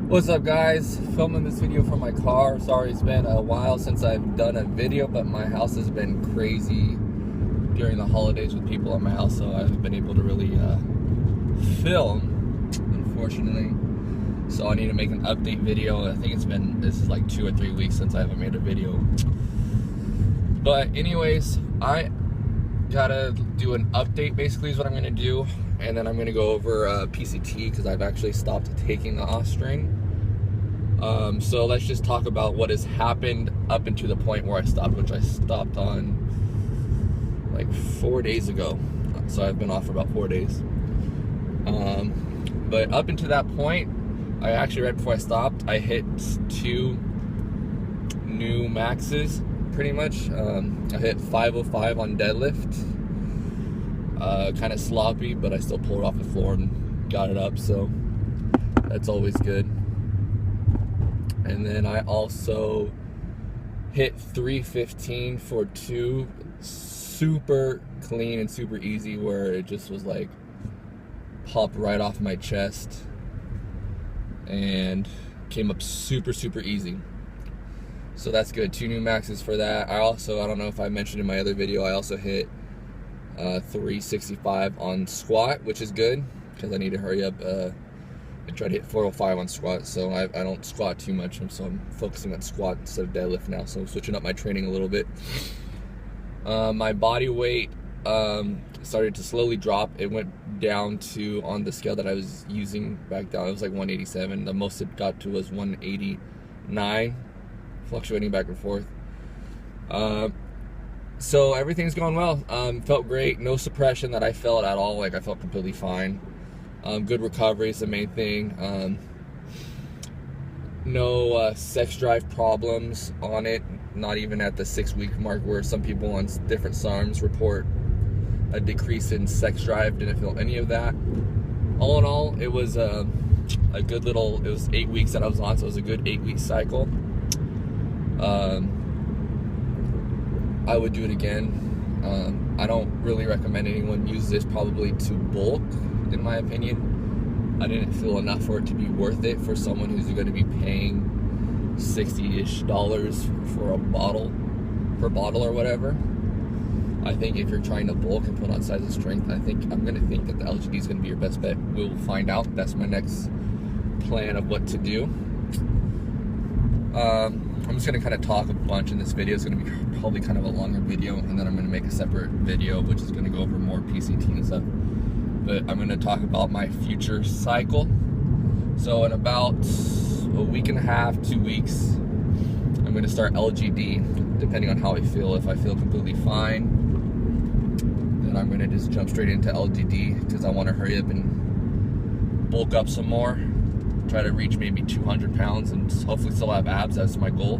What's up, guys? Filming this video from my car. Sorry, it's been a while since I've done a video, but my house has been crazy during the holidays with people at my house, so I haven't been able to really film, unfortunately. So I need to make an update video. I think this is like 2 or 3 weeks since I haven't made a video. But anyways, I gotta do an update, basically is what I'm gonna do. And then I'm gonna go over PCT because I've actually stopped taking the ostarine. So let's just talk about what has happened up until the point where I stopped, which I stopped on like 4 days ago. So I've been off for about 4 days. But up until that point, I actually, right before I stopped, I hit 2 new maxes, pretty much. I hit 505 on deadlift. Kind of sloppy, but I still pulled it off the floor and got it up, so that's always good. And then I also hit 315 for 2, super clean and super easy, where it just was like popped right off my chest and came up super easy. So that's good. 2 new maxes for that. I don't know if I mentioned in my other video, I also hit 365 on squat, which is good because I need to hurry up and try to hit 405 on squat. So I don't squat too much, and so I'm focusing on squat instead of deadlift now. So I'm switching up my training a little bit. My body weight started to slowly drop. It went down to, on the scale that I was using back down, it was like 187. The most it got to was 189, fluctuating back and forth. So everything's going well. Felt great. No suppression that I felt at all. Like, I felt completely fine. Good recovery is the main thing. No sex drive problems on it. Not even at the 6-week mark, where some people on different SARMs report a decrease in sex drive. Didn't feel any of that. All in all, it was a good little. It was 8 weeks that I was on, so it was a good 8-week cycle. I would do it again. I don't really recommend anyone use this probably to bulk, in my opinion. I didn't feel enough for it to be worth it for someone who's going to be paying $60-ish for a bottle, per bottle or whatever. I think if you're trying to bulk and put on size and strength, I'm going to think that the LGD is going to be your best bet. We'll find out. That's my next plan of what to do. I'm just going to kind of talk a bunch in this video. It's going to be probably kind of a longer video, and then I'm going to make a separate video which is going to go over more PCT and stuff. But I'm going to talk about my future cycle. So in about a week and a half, 2 weeks, I'm going to start LGD, depending on how I feel. If I feel completely fine, then I'm going to just jump straight into LGD, because I want to hurry up and bulk up some more. Try to reach maybe 200 pounds and hopefully still have abs. That's my goal.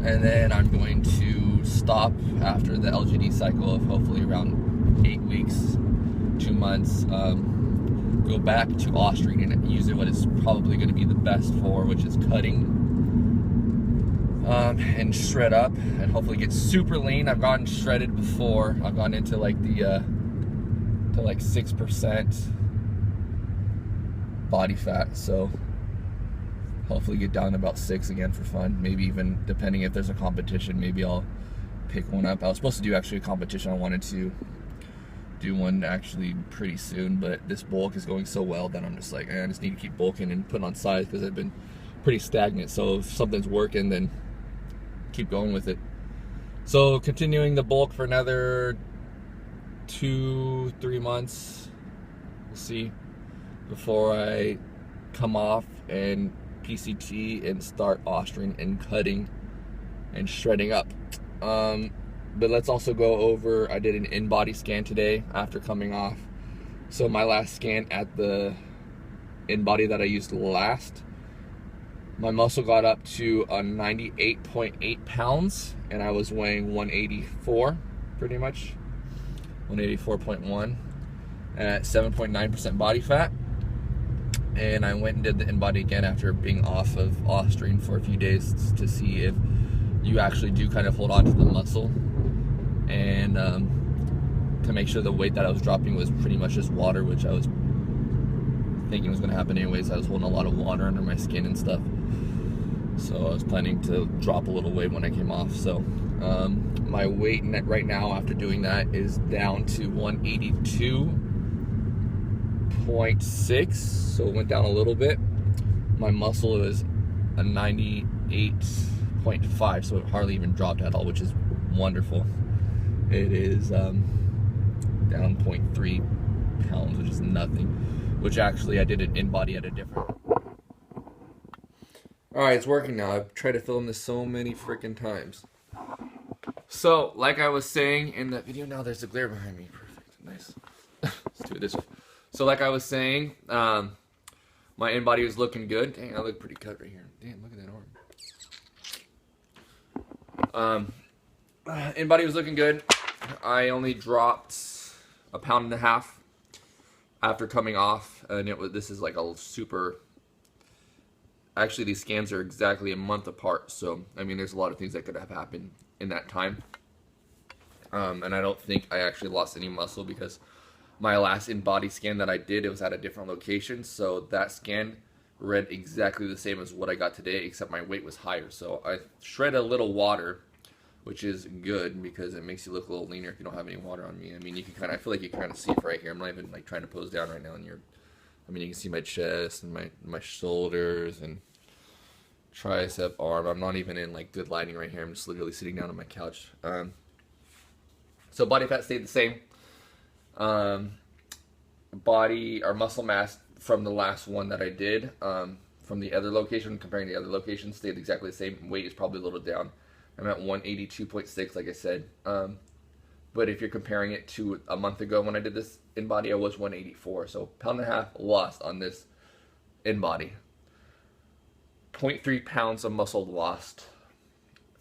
And then I'm going to stop after the LGD cycle of hopefully around 8 weeks, 2 months. Go back to ostarine and use it what it's probably going to be the best for, which is cutting, and shred up and hopefully get super lean. I've gotten shredded before. I've gone into like the to like 6% body fat, so hopefully get down to about 6 again for fun. Maybe even, depending if there's a competition, maybe I'll pick one up. I was supposed to do actually a competition. I wanted to do one actually pretty soon, but this bulk is going so well that I'm just like, I just need to keep bulking and putting on size, because I've been pretty stagnant. So if something's working, then keep going with it. So continuing the bulk for another 2-3 months, we'll see, before I come off and PCT and start ostarine and cutting and shredding up. But let's also go over, I did an in-body scan today after coming off. So my last scan at the in-body that I used last, my muscle got up to 98.8 pounds, and I was weighing 184, pretty much, 184.1, at 7.9% body fat. And I went and did the in-body again after being off of ostarine for a few days to see if you actually do kind of hold on to the muscle, and to make sure the weight that I was dropping was pretty much just water, which I was thinking was gonna happen anyways. I was holding a lot of water under my skin and stuff. So I was planning to drop a little weight when I came off. So my weight right now after doing that is down to 182.6. So it went down a little bit. My muscle is a 98.5, so it hardly even dropped at all, which is wonderful. It is down 0.3 pounds, which is nothing. Which actually I did an in-body at a different... Alright, it's working now. I've tried to film this so many freaking times. So, like I was saying in that video, now there's a glare behind me. Perfect. Nice. Let's do it this way. So, like I was saying, my in-body was looking good. Dang, I look pretty cut right here. Damn, look at that arm. In-body was looking good. I only dropped 1.5 pounds after coming off, and this is like a super... Actually, these scans are exactly a month apart, so I mean, there's a lot of things that could have happened in that time. And I don't think I actually lost any muscle, because my last in-body scan that I did, it was at a different location, so that scan read exactly the same as what I got today, except my weight was higher. So I shred a little water, which is good because it makes you look a little leaner if you don't have any water on me. I mean, you can I feel like you can kind of see it right here. I'm not even like trying to pose down right now, and I mean, you can see my chest and my shoulders and tricep, arm. I'm not even in like good lighting right here. I'm just literally sitting down on my couch. So body fat stayed the same. Body or muscle mass from the last one that I did, from the other location, comparing the other locations, stayed exactly the same. Weight is probably a little down. I'm at 182.6, like I said. But if you're comparing it to a month ago when I did this in body, I was 184. So 1.5 pounds lost on this in body. 0.3 pounds of muscle lost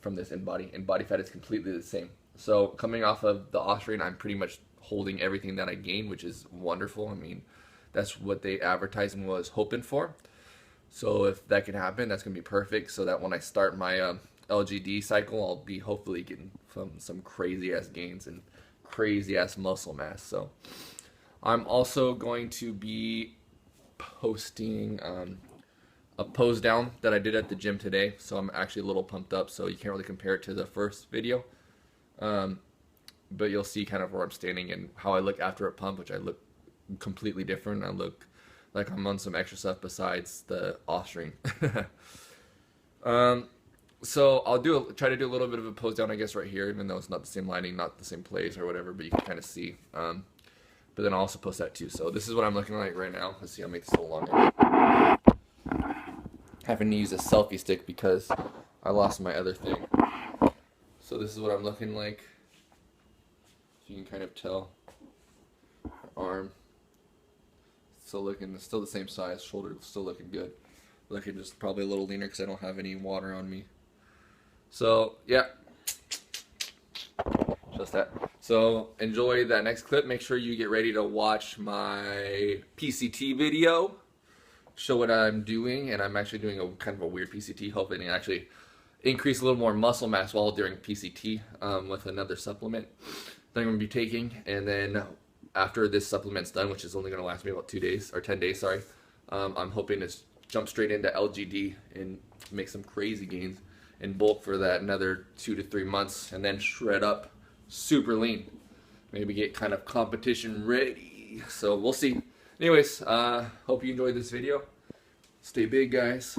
from this in body. And body fat is completely the same. So coming off of the ostarine, I'm pretty much holding everything that I gained, which is wonderful. I mean, that's what they advertised and was hoping for. So if that can happen, that's going to be perfect. So that when I start my LGD cycle, I'll be hopefully getting some crazy ass gains and crazy ass muscle mass. So I'm also going to be posting a pose down that I did at the gym today. So I'm actually a little pumped up, so you can't really compare it to the first video. But you'll see kind of where I'm standing and how I look after a pump, which I look completely different. I look like I'm on some extra stuff besides the ostarine. So I'll try to do a little bit of a pose down, I guess, right here, even though it's not the same lighting, not the same place or whatever, but you can kind of see. But then I'll also post that too. So this is what I'm looking like right now. Let's see, I'll make this a little longer. Having to use a selfie stick because I lost my other thing. So this is what I'm looking like. You can kind of tell. Arm still the same size. Shoulder still looking good. Looking just probably a little leaner because I don't have any water on me. So yeah, just that. So enjoy that next clip. Make sure you get ready to watch my PCT video. Show what I'm doing, and I'm actually doing a kind of a weird PCT, hoping to actually increase a little more muscle mass while during PCT with another supplement that I'm going to be taking. And then after this supplement's done, which is only going to last me about 2 days or 10 days, sorry, I'm hoping to jump straight into LGD and make some crazy gains in bulk for that another 2 to 3 months, and then shred up super lean. Maybe get kind of competition ready. So we'll see. Anyways, hope you enjoyed this video. Stay big, guys.